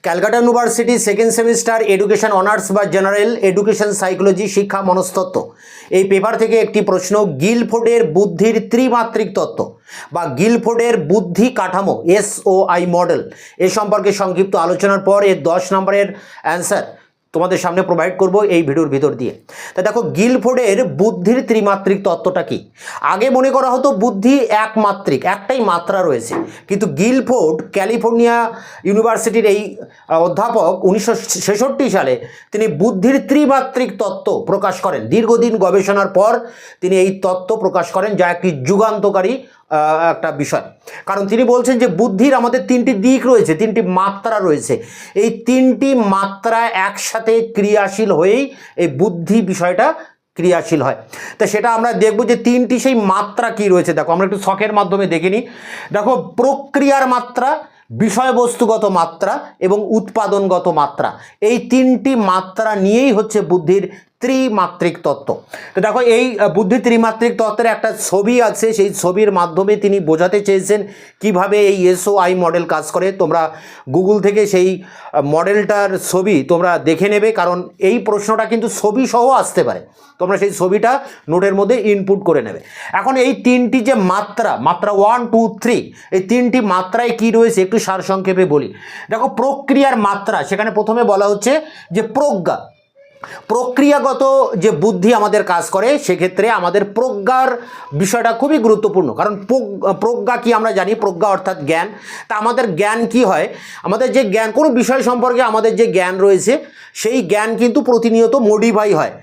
Calcutta university second semester education honours বা general education psychology শিক্ষা মনস্তত্ত্ব এই পেপার থেকে একটি প্রশ্ন, গিলফোর্ডের বুদ্ধির ত্রিমাত্রিক তত্ত্ব বা গিলফোর্ডের বুদ্ধি কাঠামো SOI মডেল এ সম্পর্কে সংক্ষিপ্ত আলোচনার পর এর 10 নম্বরের অ্যান্সার তোমাদের সামনে প্রোভাইড করব এই ভিডিওর ভিতর দিয়ে। তা দেখো, গিলফোর্ডের বুদ্ধির ত্রিমাত্রিক তত্ত্বটা কি? আগে মনে করা হতো বুদ্ধি একমাত্রিক, একটাই মাত্রা রয়েছে, কিন্তু গিলফোর্ড ক্যালিফোর্নিয়া ইউনিভার্সিটির এই অধ্যাপক 1966 সালে তিনি বুদ্ধির ত্রিমাত্রিক তত্ত্ব প্রকাশ করেন। দীর্ঘদিন গবেষণার পর তিনি এই তত্ত্ব প্রকাশ করেন, যা একটি যুগান্তকারী একটা বিষয়। কারণ তিনি বলছেন যে বুদ্ধির আমাদের তিনটি দিক রয়েছে, তিনটি মাত্রা রয়েছে, এই তিনটি মাত্রা একসাথে ক্রিয়াশীল হয়েই এই বুদ্ধি বিষয়টা ক্রিয়াশীল হয়। তা সেটা আমরা দেখব যে তিনটি সেই মাত্রা কি রয়েছে। দেখো, আমরা একটু ছকের মাধ্যমে দেখে নিই। দেখো, প্রক্রিয়ার মাত্রা, বিষয়বস্তুগত মাত্রা এবং উৎপাদনগত মাত্রা, এই তিনটি মাত্রা নিয়েই হচ্ছে বুদ্ধির ত্রিমাত্রিক তত্ত্ব। তো দেখো, এই বুদ্ধি ত্রিমাত্রিক তত্ত্বের একটা ছবি আছে, সেই ছবির মাধ্যমে তিনি বোঝাতে চেয়েছেন কিভাবে এই SOI মডেল কাজ করে। তোমরা গুগল থেকে সেই মডেলটার ছবি তোমরা দেখে নেবে, কারণ এই প্রশ্নটা কিন্তু ছবি সহ আসতে পারে। তোমরা সেই ছবিটা নোটের মধ্যে ইনপুট করে নেবে। এখন এই তিনটি যে মাত্রা 1, 2, 3, এই তিনটি মাত্রায় কি রয়েছে একটু সারসংক্ষেপে বলি। দেখো, প্রক্রিয়ার মাত্রা, সেখানে প্রথমে বলা হচ্ছে যে প্রক্রিয়াগত যে বুদ্ধি আমাদের কাজ করে, সেক্ষেত্রে আমাদের প্রজ্ঞার বিষয়টা খুবই গুরুত্বপূর্ণ। কারণ প্রজ্ঞা কি আমরা জানি, প্রজ্ঞা অর্থাৎ জ্ঞান। তা আমাদের জ্ঞান কি হয়, আমাদের যে জ্ঞান, কোনো বিষয় সম্পর্কে আমাদের যে জ্ঞান রয়েছে, সেই জ্ঞান কিন্তু প্রতিনিয়ত মডিফাই হয়।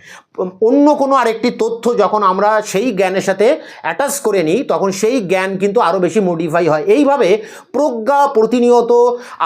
অন্য কোনো আরেকটি তথ্য যখন আমরা সেই জ্ঞানের সাথে অ্যাটাচ করে নিই, তখন সেই জ্ঞান কিন্তু আরও বেশি মডিফাই হয়। এইভাবে প্রজ্ঞা প্রতিনিয়ত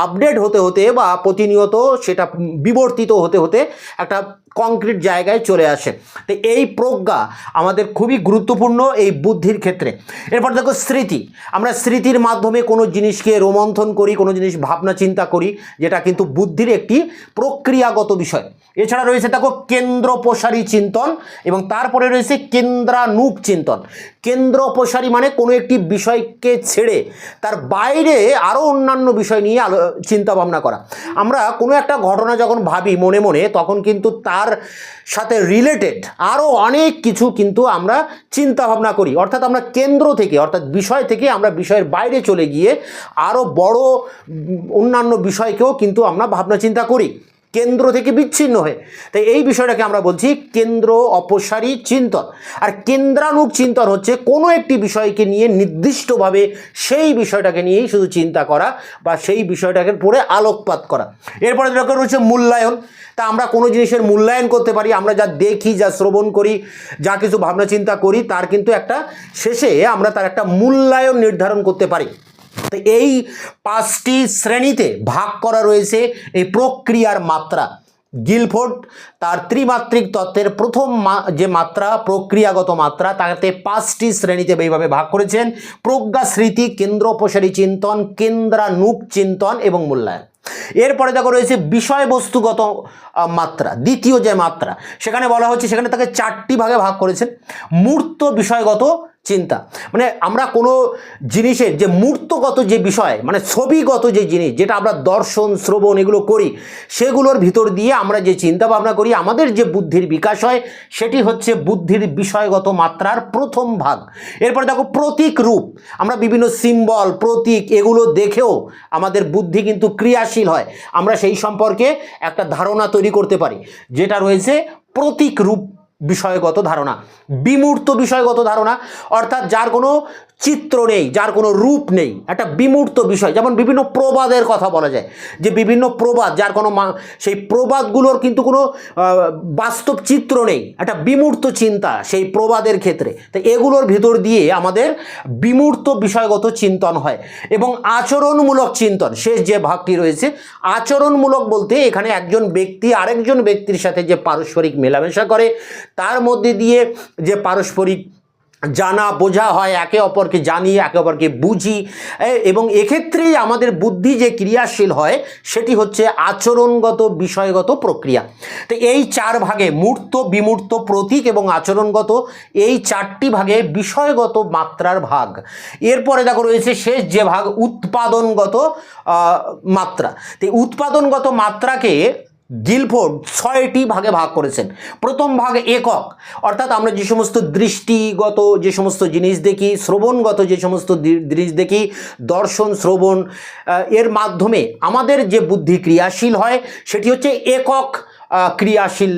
আপডেট হতে হতে বা প্রতিনিয়ত সেটা বিবর্তিত হতে হতে একটা কংক্রিট জায়গায় চলে আসে। তো এই প্রজ্ঞা আমাদের খুবই গুরুত্বপূর্ণ এই বুদ্ধির ক্ষেত্রে। এরপর দেখো, স্মৃতি। আমরা স্মৃতির মাধ্যমে কোনো জিনিসকে রোমন্থন করি, কোনো জিনিস ভাবনা চিন্তা করি, যেটা কিন্তু বুদ্ধির একটি প্রক্রিয়াগত বিষয়। এছাড়া রয়েছে দেখো কেন্দ্রপ্রসারী চিন্তন, এবং তারপরে রয়েছে কেন্দ্রানুগ চিন্তন। কেন্দ্রপ্রসারী মানে কোনো একটি বিষয়কে ছেড়ে তার বাইরে আরও অন্যান্য বিষয় নিয়ে চিন্তা ভাবনা করা। আমরা কোনো একটা ঘটনা যখন ভাবি মনে মনে, তখন কিন্তু তার সাথে রিলেটেড আরও অনেক কিছু কিন্তু আমরা চিন্তা ভাবনা করি। অর্থাৎ আমরা কেন্দ্র থেকে, অর্থাৎ বিষয় থেকে আমরা বিষয়ের বাইরে চলে গিয়ে আরও বড় অন্যান্য বিষয়কেও কিন্তু আমরা ভাবনা চিন্তা করি, কেন্দ্র থেকে বিচ্ছিন্ন হয়ে। তাই এই বিষয়টাকে আমরা বলছি কেন্দ্র অপসারী চিন্তন। আর কেন্দ্রানুগ চিন্তন হচ্ছে কোনো একটি বিষয়কে নিয়ে নির্দিষ্টভাবে সেই বিষয়টাকে নিয়েই শুধু চিন্তা করা বা সেই বিষয়টাকে পড়ে আলোকপাত করা। এরপরে যেটা রয়েছে মূল্যায়ন। তা আমরা কোনো জিনিসের মূল্যায়ন করতে পারি, আমরা যা দেখি, যা শ্রবণ করি, যা কিছু ভাবনা চিন্তা করি, তার কিন্তু একটা শেষে আমরা তার একটা মূল্যায়ন নির্ধারণ করতে পারি। তো এই 5টি শ্রেণীতে ভাগ করা রয়েছে এই প্রক্রিয়ার মাত্রা। গিলফোর্ড তার ত্রিমাত্রিক তত্ত্বের প্রথম যে মাত্রা, প্রক্রিয়াগত মাত্রা, তাতে 5টি শ্রেণীতে এইভাবে ভাগ করেছেন: প্রজ্ঞা, স্মৃতি, কেন্দ্রপ্রসারী চিন্তন, কেন্দ্রানুগ চিন্তন এবং মূল্যায়ন। এরপরে দেখো রয়েছে বিষয়বস্তুগত মাত্রা, দ্বিতীয় যে মাত্রা, সেখানে বলা হচ্ছে, সেখানে তাকে 4টি ভাগে ভাগ করেছেন। মূর্ত বিষয়গত চিন্তা, মানে আমরা কোনো জিনিসের যে মূর্তগত যে বিষয়, মানে ছবিগত যে জিনিস, যেটা আমরা দর্শন, শ্রবণ এগুলো করি, সেগুলোর ভিতর দিয়ে আমরা যে চিন্তা ভাবনা করি, আমাদের যে বুদ্ধির বিকাশ হয়, সেটি হচ্ছে বুদ্ধির বিষয়গত মাত্রার প্রথম ভাগ। এরপর দেখো প্রতীক রূপ, আমরা বিভিন্ন সিম্বল, প্রতীক এগুলো দেখেও আমাদের বুদ্ধি কিন্তু ক্রিয়াশীল হয়। আমরা সেই সম্পর্কে একটা ধারণা তৈরি করতে পারি, যেটা রয়েছে প্রতীক রূপ বিষয়গত ধারণা। বিমূর্ত বিষয়গত ধারণা, অর্থাৎ যার কোনো চিত্র নেই, যার কোনো রূপ নেই, একটা বিমূর্ত বিষয়। যেমন বিভিন্ন প্রবাদের কথা বলা যায়, যে বিভিন্ন প্রবাদ, যার কোনো সেই প্রবাদগুলোর কিন্তু কোনো বাস্তব চিত্র নেই, একটা বিমূর্ত চিন্তা সেই প্রবাদের ক্ষেত্রে। তো এগুলোর ভিতর দিয়ে আমাদের বিমূর্ত বিষয়গত চিন্তন হয়। এবং আচরণমূলক চিন্তন, শেষ যে ভাগটি রয়েছে, আচরণমূলক বলতে এখানে একজন ব্যক্তি আরেকজন ব্যক্তির সাথে যে পারস্পরিক মেলামেশা করে, তার মধ্যে দিয়ে যে পারস্পরিক জানা বোঝা হয়, একে অপরকে জানি, একে অপরকে বুঝি, এবং এক্ষেত্রেই আমাদের বুদ্ধি যে ক্রিয়াশীল হয় সেটি হচ্ছে আচরণগত বিষয়গত প্রক্রিয়া। তো এই চার ভাগে মূর্ত, বিমূর্ত, প্রতীক এবং আচরণগত, এই চারটি ভাগে বিষয়গত মাত্রার ভাগ। এরপরে দেখো রয়েছে শেষ যে ভাগ উৎপাদনগত মাত্রা। তো উৎপাদনগত মাত্রাকে গিলফোর্ড 6টি ভাগে ভাগ করেছেন। প্রথম ভাগ একক, অর্থাৎ আমরা যে সমস্ত দৃষ্টিগত যে সমস্ত জিনিস দেখি, শ্রবণগত যে সমস্ত জিনিস দেখি, দর্শন শ্রবণ এর মাধ্যমে আমাদের যে বুদ্ধি ক্রিয়াশীল হয় সেটি হচ্ছে একক ক্রিয়াশীল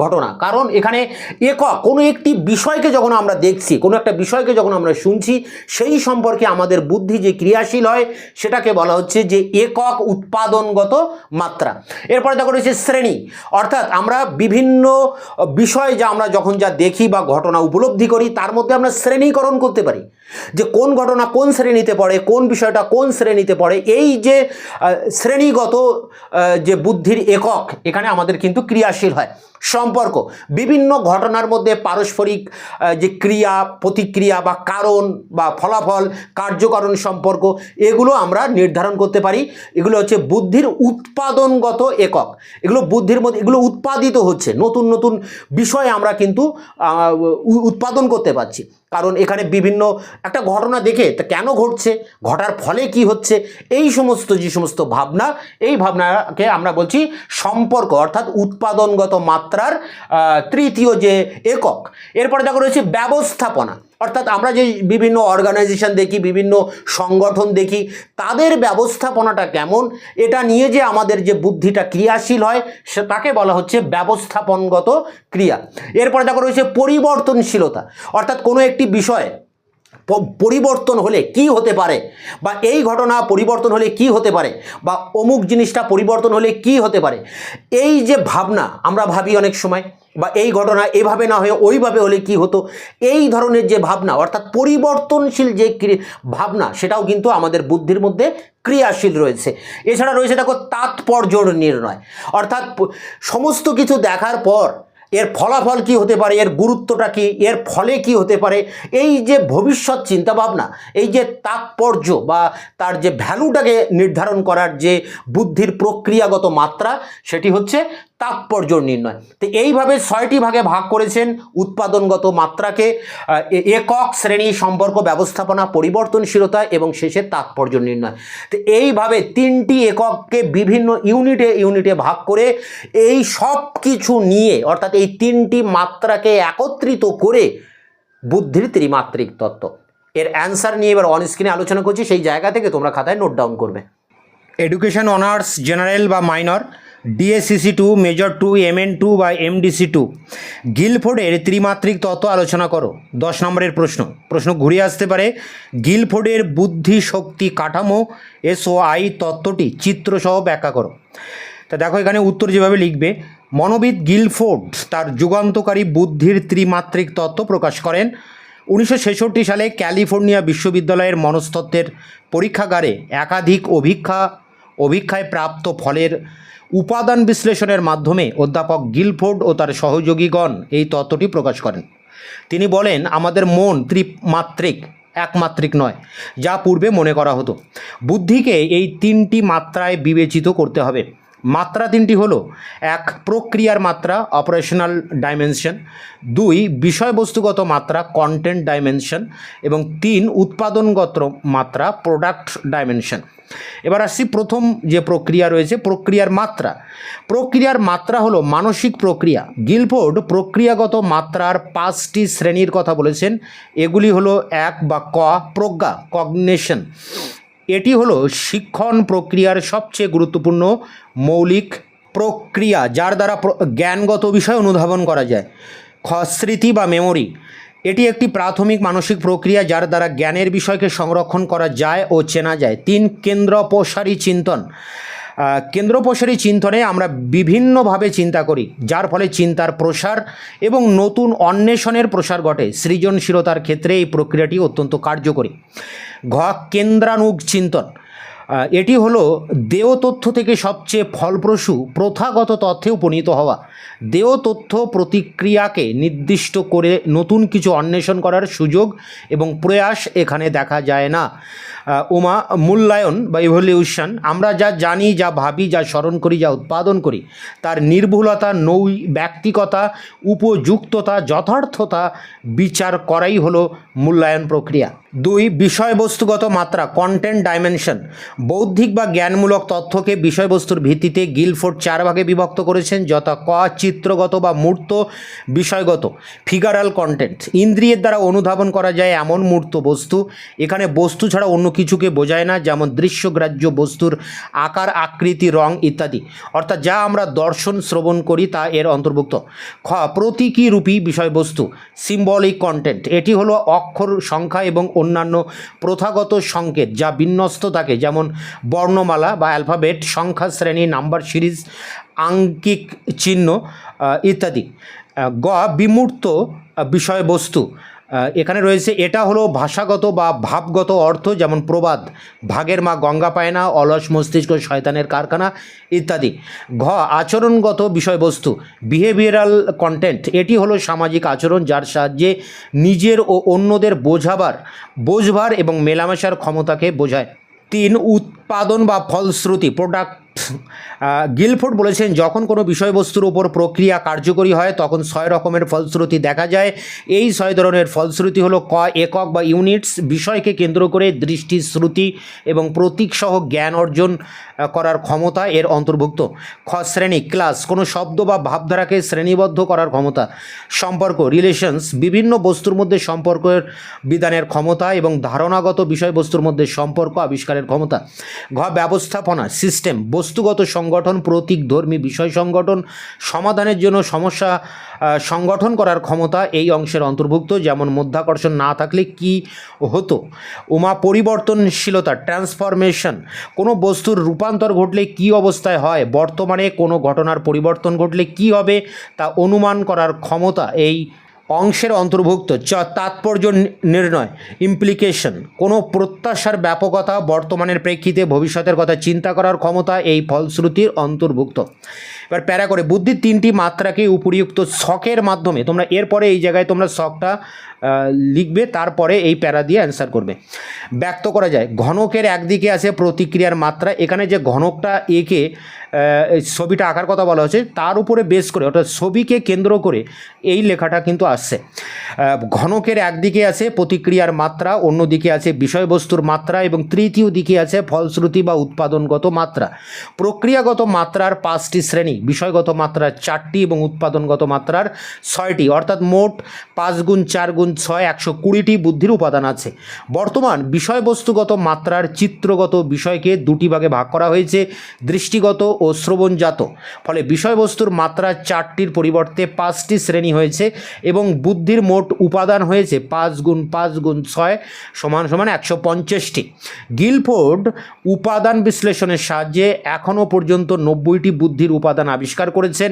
ঘটনা। কারণ এখানে একক কোনো একটি বিষয়কে যখন আমরা দেখছি, কোনো একটা বিষয়কে যখন আমরা শুনছি, সেই সম্পর্কে আমাদের বুদ্ধি যে ক্রিয়াশীল হয় সেটাকে বলা হচ্ছে যে একক উৎপাদনগত মাত্রা। এরপরে দেখো রয়েছে শ্রেণী, অর্থাৎ আমরা বিভিন্ন বিষয় যা আমরা যখন যা দেখি বা ঘটনা উপলব্ধি করি তার মধ্যে আমরা শ্রেণীকরণ করতে পারি, যে কোন ঘটনা কোন শ্রেণীতে পড়ে, কোন বিষয়টা কোন শ্রেণীতে পড়ে। এই যে শ্রেণীগত যে বুদ্ধির একক, এখানে আমাদের কিন্তু ক্রিয়াশীল হয়। সম্পর্ক, বিভিন্ন ঘটনার মধ্যে পারস্পরিক যে ক্রিয়া প্রতিক্রিয়া বা কারণ বা ফলাফল, কার্যকারণ সম্পর্ক, এগুলো আমরা নির্ধারণ করতে পারি। এগুলো হচ্ছে বুদ্ধির উৎপাদনগত একক। এগুলো বুদ্ধির মধ্যে এগুলো উৎপাদিত হচ্ছে, নতুন নতুন বিষয় আমরা কিন্তু উৎপাদন করতে পারছি। কারণ এখানে বিভিন্ন একটা ঘটনা দেখে তা কেন ঘটছে, ঘটার ফলে কি হচ্ছে, এই সমস্ত যে সমস্ত ভাবনা, এই ভাবনাকে আমরা বলছি সম্পর্ক, অর্থাৎ উৎপাদনগত মাত্রার তৃতীয় যে একক। এরপরে দেখো রয়েছে ব্যবস্থাপনা, অর্থাৎ আমরা যে বিভিন্ন অর্গানাইজেশন দেখি, বিভিন্ন সংগঠন দেখি, তাদের ব্যবস্থাপনাটা কেমন, এটা নিয়ে যে আমাদের যে বুদ্ধিটা ক্রিয়াশীল হয় সেটাকে বলা হচ্ছে ব্যবস্থাপনগত ক্রিয়া। এরপরে দেখো রয়েছে পরিবর্তনশীলতা, অর্থাৎ কোনো একটি বিষয় পরিবর্তন হলে কি হতে পারে, বা এই ঘটনা পরিবর্তন হলে কি হতে পারে, বা অমুক জিনিসটা পরিবর্তন হলে কি হতে পারে, এই যে ভাবনা আমরা ভাবি অনেক সময়, বা এই ঘটনা এভাবে না হয়ে ওইভাবে হলে কি হতো, এই ধরনের যে ভাবনা, অর্থাৎ পরিবর্তনশীল যে ভাবনা, সেটাও কিন্তু আমাদের বুদ্ধির মধ্যে ক্রিয়াশীল রয়েছে। এছাড়া রয়েছে দেখো তাৎপর্য নির্ণয়, অর্থাৎ সমস্ত কিছু দেখার পর এর ফলাফল কি হতে পারে, এর গুরুত্বটা কি, এর ফলে কি হতে পারে, এই যে ভবিষ্যৎ চিন্তাভাবনা, এই যে তাৎপর্য বা তার যে ভ্যালুটাকে নির্ধারণ করার যে বুদ্ধির প্রক্রিয়াগত মাত্রা, সেটি হচ্ছে তাৎপর্য নির্ণয়। তো এইভাবে 6টি ভাগে ভাগ করেছেন উৎপাদনগত মাত্রাকে, একক, শ্রেণী, সম্পর্ক, ব্যবস্থাপনা, পরিবর্তনশীলতা এবং শেষে তাৎপর্য নির্ণয়। তো এইভাবে 3টি একককে বিভিন্ন ইউনিটে ইউনিটে ভাগ করে এই সব কিছু নিয়ে, অর্থাৎ এই 3টি মাত্রাকে একত্রিত করে বুদ্ধির ত্রিমাত্রিক তত্ত্ব। এর অ্যান্সার নিয়ে এবার অন স্ক্রিনে আলোচনা করছি, সেই জায়গা থেকে তোমরা খাতায় নোট ডাউন করবে। এডুকেশন অনার্স জেনারেল বা মাইনর, DSCC2, মেজর 2, MN2 বা MDC2, গিলফোর্ডের ত্রিমাত্রিক তত্ত্ব আলোচনা করো। 10 নম্বরের প্রশ্ন ঘুরে আসতে পারে, গিলফোর্ডের বুদ্ধি শক্তি কাঠামো SOI তত্ত্বটি চিত্রসহ ব্যাখ্যা করো। তা দেখো এখানে উত্তর যেভাবে লিখবে, মনোবিদ গিলফোর্ড তার যুগান্তকারী বুদ্ধির ত্রিমাত্রিক তত্ত্ব প্রকাশ করেন 1966 সালে ক্যালিফোর্নিয়া বিশ্ববিদ্যালয়ের মনস্তত্ত্বের পরীক্ষাগারে একাধিক অভিক্ষায় প্রাপ্ত ফলের উপাদান বিশ্লেষণের মাধ্যমে অধ্যাপক গিলফোর্ড ও তার সহযোগীগণ এই তত্ত্বটি প্রকাশ করেন। তিনি বলেন, আমাদের মন ত্রিমাত্রিক, একমাত্রিক নয়, যা পূর্বে মনে করা হতো। বুদ্ধিকে এই 3টি মাত্রায় বিবেচিত করতে হবে। মাত্রা 3টি হলো: 1 প্রক্রিয়ার মাত্রা, অপারেশনাল ডাইমেনশন; 2 বিষয়বস্তুগত মাত্রা, কন্টেন্ট ডাইমেনশন; এবং 3 উৎপাদনগত মাত্রা, প্রোডাক্ট ডাইমেনশন। এবার আসছি প্রথম যে প্রক্রিয়া রয়েছে, প্রক্রিয়ার মাত্রা। প্রক্রিয়ার মাত্রা হলো মানসিক প্রক্রিয়া। গিলফোর্ড প্রক্রিয়াগত মাত্রার 5টি শ্রেণীর কথা বলেছেন। এগুলি হলো 1 বা প্রজ্ঞা, কগনিশন। এটি হলো শিক্ষণ প্রক্রিয়ার সবচেয়ে গুরুত্বপূর্ণ মৌলিক প্রক্রিয়া, যার দ্বারা জ্ঞানগত বিষয় অনুধাবন করা যায়। স্মৃতি বা মেমোরি, এটি একটি প্রাথমিক মানসিক প্রক্রিয়া যার দ্বারা জ্ঞানের বিষয়কে সংরক্ষণ করা যায় ও চেনা যায়। 3 কেন্দ্রপ্রসারী চিন্তন। কেন্দ্রপ্রসারী চিন্তনে আমরা বিভিন্নভাবে চিন্তা করি, যার ফলে চিন্তার প্রসার এবং নতুন অন্বেষণের প্রসার ঘটে। সৃজনশীলতার ক্ষেত্রে এই প্রক্রিয়াটি অত্যন্ত কার্যকরী। কেন্দ্রানুগ চিন্তন। এটি হলো দেহ তথ্য থেকে সবচেয়ে ফলপ্রসূ প্রথাগত তথ্যে উপনীত হওয়া। দেহ তথ্য প্রতিক্রিয়াকে নির্দিষ্ট করে নতুন কিছু অন্বেষণ করার সুযোগ এবং প্রয়াস এখানে দেখা যায় না। মূল্যায়ন বা ইভলিউশন, আমরা যা জানি, যা ভাবি, যা স্মরণ করি, যা উৎপাদন করি তার নির্ভুলতা, ব্যক্তিকতা, উপযুক্ততা, যথার্থতা বিচার করাই হলো মূল্যায়ন প্রক্রিয়া। 2, বিষয়বস্তুগত মাত্রা, কন্টেন্ট ডাইমেনশন। বৌদ্ধিক বা জ্ঞানমূলক তথ্যকে বিষয়বস্তুর ভিত্তিতে গিলফোর্ড 4 ভাগে বিভক্ত করেছেন, যথা ক, চিত্রগত বা মূর্ত বিষয়গত, ফিগারাল কন্টেন্ট। ইন্দ্রিয়ের দ্বারা অনুধাবন করা যায় এমন মূর্ত বস্তু, এখানে বস্তু ছাড়া অন্য কিছুকে বোঝায় না, যেমন দৃশ্যগ্রাহ্য বস্তুর আকার, আকৃতি, রং ইত্যাদি, অর্থাৎ যা আমরা দর্শন শ্রবণ করি তা এর অন্তর্ভুক্ত। খ, প্রতীকীরূপী বিষয়বস্তু, সিম্বলিক কন্টেন্ট। এটি হলো অক্ষর, সংখ্যা এবং অন্যান্য প্রথাগত সংকেত যা বিন্যস্ত থাকে, যেমন বর্ণমালা বা অ্যালফাবেট, সংখ্যা শ্রেণী, নাম্বার সিরিজ, আঙ্কিক চিহ্ন ইত্যাদি। গ, বিমূর্ত বিষয়বস্তু। এখানে রয়েছে, এটা হলো ভাষাগত বা ভাবগত অর্থ, যেমন প্রবাদ, ভাগের মা গঙ্গা পায় না, অলস মস্তিষ্ক শয়তানের কারখানা ইত্যাদি। ঘ, আচরণগত বিষয়বস্তু, বিহেভিয়ারাল কন্টেন্ট। এটি হলো সামাজিক আচরণ যার সাহায্যে নিজের ও অন্যদের বোঝবার এবং মেলামেশার ক্ষমতাকে বোঝায়। 3, উৎপাদন বা ফলশ্রুতি, প্রোডাক্ট। গিলফোর্ড বলেছেন, যখন কোনো বিষয়বস্তুর উপর প্রক্রিয়া কার্যকরী হয় তখন 6 রকমের ফলশ্রুতি দেখা যায়। এই 6 ধরনের ফলশ্রুতি হলো: ক, একক বা ইউনিটস, বিষয়কে কেন্দ্র করে দৃষ্টি, শ্রুতি এবং প্রতীক সহ জ্ঞান অর্জন করার ক্ষমতা এর অন্তর্ভুক্ত। খ, শ্রেণী, ক্লাস, কোনো শব্দ বা ভাবধারাকে শ্রেণীবদ্ধ করার ক্ষমতা। সম্পর্ক, রিলেশনস, বিভিন্ন বস্তুর মধ্যে সম্পর্কের বিধানের ক্ষমতা এবং ধারণাগত বিষয়বস্তুর মধ্যে সম্পর্ক আবিষ্কারের ক্ষমতা। ঘ, ব্যবস্থাপনা, সিস্টেম, বস্তুগত সংগঠন, প্রতীকধর্মী বিষয় সংগঠন, সমাধানের জন্য সমস্যা সংগঠন করার ক্ষমতা এই অংশের অন্তর্ভুক্ত, যেমন মধ্যাকর্ষণ না থাকলে কি হতো। পরিবর্তনশীলতা, ট্রান্সফরমেশন, কোনো বস্তুর রূপান্তর ঘটলে কি অবস্থায় হয়, বর্তমানে কোনো ঘটনার পরিবর্তন ঘটলে কি হবে তা অনুমান করার ক্ষমতা এই অংশের অন্তর্ভুক্ত। তাৎপর্য নির্ণয়, ইমপ্লিকেশন, কোনো প্রত্যাশার ব্যাপকতা, বর্তমানের প্রেক্ষিতে ভবিষ্যতের কথা চিন্তা করার ক্ষমতা এই ফলশ্রুতির অন্তর্ভুক্ত। এবার প্যারা করে, বুদ্ধির 3টি মাত্রাকে উপরিউক্ত ছকের মাধ্যমে, তোমরা এরপরে এই জায়গায় তোমরা ছকটা লিখবে, তারপরে এই প্যারা দিয়ে অ্যান্সার করবে, ব্যক্ত করা যায়। ঘনকের একদিকে আছে প্রতিক্রিয়ার মাত্রা, এখানে যে ঘনকটা এঁকে ছবিটা আঁকার কথা বলা হচ্ছে তার উপরে বেস করে, অর্থাৎ ছবিকে কেন্দ্র করে এই লেখাটা কিন্তু আসছে। ঘনকের একদিকে আছে প্রতিক্রিয়ার মাত্রা, অন্যদিকে আছে বিষয়বস্তুর মাত্রা এবং তৃতীয় দিকে আছে ফলশ্রুতি বা উৎপাদনগত মাত্রা। প্রক্রিয়াগত মাত্রার 5টি শ্রেণী, বিষয়গত মাত্রার 4টি এবং উৎপাদনগত মাত্রার 6টি, অর্থাৎ মোট 5 গুণ 4 গুণ 6 120টি বুদ্ধির উপাদান আছে। বর্তমান বিষয়বস্তুগত মাত্রার চিত্রগত বিষয়কে 2টি ভাগে ভাগ করা হয়েছে, দৃষ্টিগত ও শ্রবণজাত। ফলে বিষয়বস্তুর মাত্রা 4টির পরিবর্তে 5টি শ্রেণী হয়েছে এবং বুদ্ধির মোট উপাদান হয়েছে 5 গুণ 5 গুণ 6 সমান 150টি। গিলফোর্ড উপাদান বিশ্লেষণের সাহায্যে এখনও পর্যন্ত 90টি বুদ্ধির উপাদান আবিষ্কার করেছেন।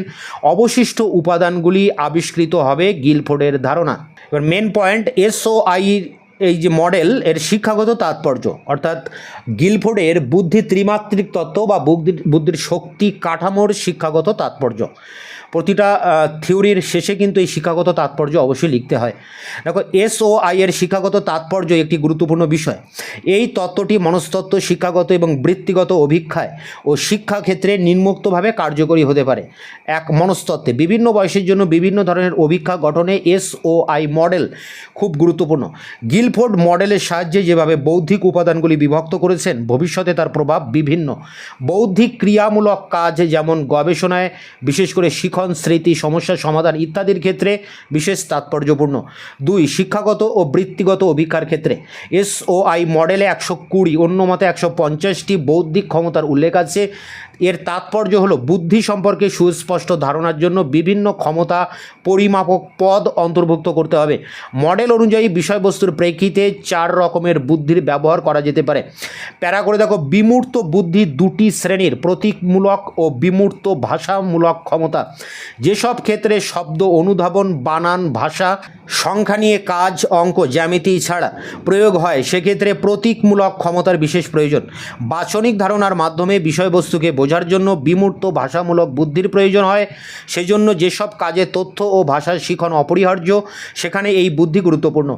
অবশিষ্ট উপাদানগুলি আবিষ্কৃত হবে গিলফোর্ডের ধারণা। এবার মেন পয়েন্ট, SOI এই যে মডেল এর শিক্ষাগত তাৎপর্য, অর্থাৎ গিলফোর্ডের বুদ্ধি ত্রিমাত্রিক তত্ত্ব বা বুদ্ধির শক্তি কাঠামোর শিক্ষাগত তাৎপর্য। প্রতিটা থিওরির শেষে কিন্তু এই শিক্ষাগত তাৎপর্য অবশ্যই লিখতে হয়। দেখো, SOI এর শিক্ষাগত তাৎপর্য একটি গুরুত্বপূর্ণ বিষয়। এই তত্ত্বটি মনস্তত্ত্ব, শিক্ষাগত এবং বৃত্তিগত অভিক্ষায় ও শিক্ষাক্ষেত্রে নিম্নোক্তভাবে কার্যকরী হতে পারে। এক, মনস্তত্ত্বে বিভিন্ন বয়সের জন্য বিভিন্ন ধরনের অভিক্ষা গঠনে SOI মডেল খুব গুরুত্বপূর্ণ। গিলফোর্ড মডেলের সাহায্যে যেভাবে বৌদ্ধিক উপাদানগুলি বিভক্ত করেছেন, ভবিষ্যতে তার প্রভাব বিভিন্ন বৌদ্ধিক ক্রিয়ামূলক কাজ, যেমন গবেষণায়, বিশেষ করে শিখন, স্মৃতি, সমস্যা সমাধান ইত্যাদির ক্ষেত্রে বিশেষ তাৎপর্যপূর্ণ। 2, শিক্ষাগত ও বৃত্তিগত অভিক্ষার ক্ষেত্রে SOI মডেলে 120, অন্য মতে 150টি বৌদ্ধিক ক্ষমতার উল্লেখ আছে। এর তাৎপর্য হলো বুদ্ধি সম্পর্কে সুস্পষ্ট ধারণার জন্য বিভিন্ন ক্ষমতা পরিমাপক পদ অন্তর্ভুক্ত করতে হবে। মডেল অনুযায়ী বিষয়বস্তুর প্রেক্ষিতে 4 রকমের বুদ্ধির ব্যবহার করা যেতে পারে। প্যারা করে দেখো, বিমূর্ত বুদ্ধি দুটি শ্রেণীর: প্রতীকমূলক ও বিমূর্ত ভাষামূলক ক্ষমতা। যেসব ক্ষেত্রে শব্দ অনুধাবন, বানান, ভাষা, সংখ্যা নিয়ে কাজ, অঙ্ক, জ্যামিতি ছাড়া প্রয়োগ হয় সেক্ষেত্রে প্রতীকমূলক ক্ষমতার বিশেষ প্রয়োজন। বাচনিক ধারণার মাধ্যমে বিষয়বস্তুকে বোঝার জন্য বিমূর্ত ভাষামূলক বুদ্ধির প্রয়োজন হয়। সেজন্য যেসব কাজে তথ্য ও ভাষার শিখন অপরিহার্য সেখানে এই বুদ্ধি গুরুত্বপূর্ণ।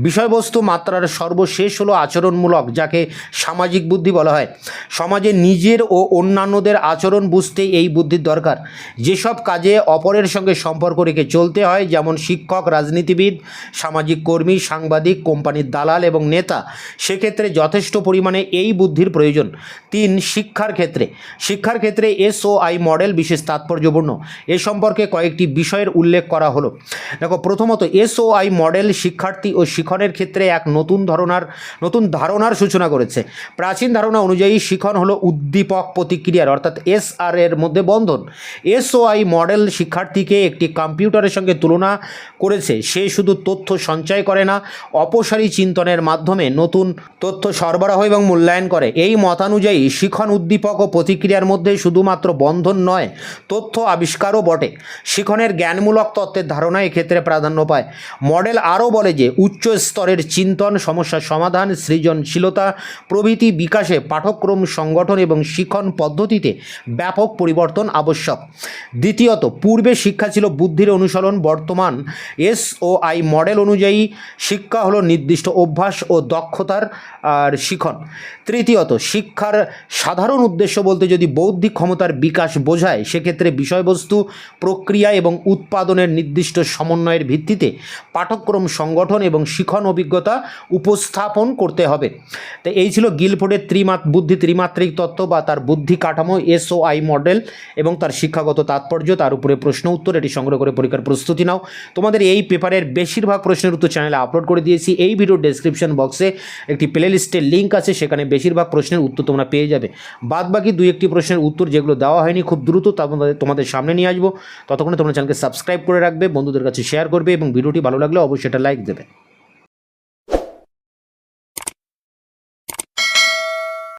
বিষয়বস্তু মাত্রার সর্বশেষ হলো আচরণমূলক, যাকে সামাজিক বুদ্ধি বলা হয়। সমাজে নিজের ও অন্যান্যদের আচরণ বুঝতে এই বুদ্ধির দরকার। যেসব কাজে অপরের সঙ্গে সম্পর্ক রেখে চলতে হয়, যেমন শিক্ষক, রাজনীতিবিদ, সামাজিক কর্মী, সাংবাদিক, কোম্পানির দালাল এবং নেতা, সেক্ষেত্রে যথেষ্ট পরিমাণে এই বুদ্ধির প্রয়োজন। 3. শিক্ষার ক্ষেত্রে SOI মডেল বিশেষ তাৎপর্যপূর্ণ। এ সম্পর্কে কয়েকটি বিষয়ের উল্লেখ করা হলো। দেখো, প্রথমত SOI মডেল শিক্ষার্থী ও শিখনের ক্ষেত্রে এক নতুন ধারণার সূচনা করেছে। প্রাচীন ধারণা অনুযায়ী শিখন হলো উদ্দীপক প্রতিক্রিয়ার, অর্থাৎ SR এর মধ্যে বন্ধন। SOI মডেল শিক্ষার্থীকে একটি কম্পিউটারের সঙ্গে তুলনা করেছে। সে শুধু তথ্য সঞ্চয় করে না, অপসারী চিন্তনের মাধ্যমে নতুন তথ্য সরবরাহ এবং মূল্যায়ন করে। এই মতানুযায়ী শিখন উদ্দীপক ও প্রতিক্রিয়ার মধ্যে শুধুমাত্র বন্ধন নয়, তথ্য আবিষ্কারও বটে। শিখনের জ্ঞানমূলক তত্ত্বের ধারণা এক্ষেত্রে প্রাধান্য পায়। মডেল আরও বলে যে উচ্চ স্তরের চিন্তন, সমস্যা সমাধান, সৃজনশীলতা প্রভৃতি বিকাশে পাঠ্যক্রম সংগঠন এবং শিখন পদ্ধতিতে ব্যাপক পরিবর্তন আবশ্যক। দ্বিতীয়ত, পূর্বে শিক্ষা ছিল বুদ্ধির অনুসরণ, বর্তমান SOI মডেল অনুযায়ী শিক্ষা হলো নির্দিষ্ট অভ্যাস ও দক্ষতার শিখন। তৃতীয়ত, শিক্ষার সাধারণ উদ্দেশ্য বলতে যদি বৌদ্ধিক ক্ষমতার বিকাশ বোঝায়, সেক্ষেত্রে বিষয়বস্তু, প্রক্রিয়া এবং উৎপাদনের নির্দিষ্ট সমন্বয়ের ভিত্তিতে পাঠ্যক্রম সংগঠন এবং শিখন অভিজ্ঞতা উপস্থাপন করতে হবে। তো এই ছিল গিলফোর্ডের বুদ্ধি ত্রিমাত্রিক তত্ত্ব বা তার বুদ্ধি কাঠামো, SOI মডেল এবং তার শিক্ষাগত তাৎপর্য, তার উপরে প্রশ্ন উত্তর। এটি সংগ্রহ করে পরীক্ষার প্রস্তুতি নাও। তোমাদের এই পেপারের বেশিরভাগ প্রশ্নের উত্তর চ্যানেলে আপলোড করে দিয়েছি। এই ভিডিওর ডেসক্রিপশন বক্সে একটি প্লে লিস্টের লিঙ্ক আছে, সেখানে বেশিরভাগ প্রশ্নের উত্তর তোমরা পেয়ে যাবে। বাদবাকি 2-1টি প্রশ্নের উত্তর যেগুলো দেওয়া হয়নি খুব দ্রুত তোমাদের সামনে নিয়ে আসবো। ততক্ষণে তোমরা চ্যানেলকে সাবস্ক্রাইব করে রাখবে, বন্ধুদের কাছে শেয়ার করবে এবং ভিডিওটি ভালো লাগলে অবশ্যই এটা লাইক দেবে।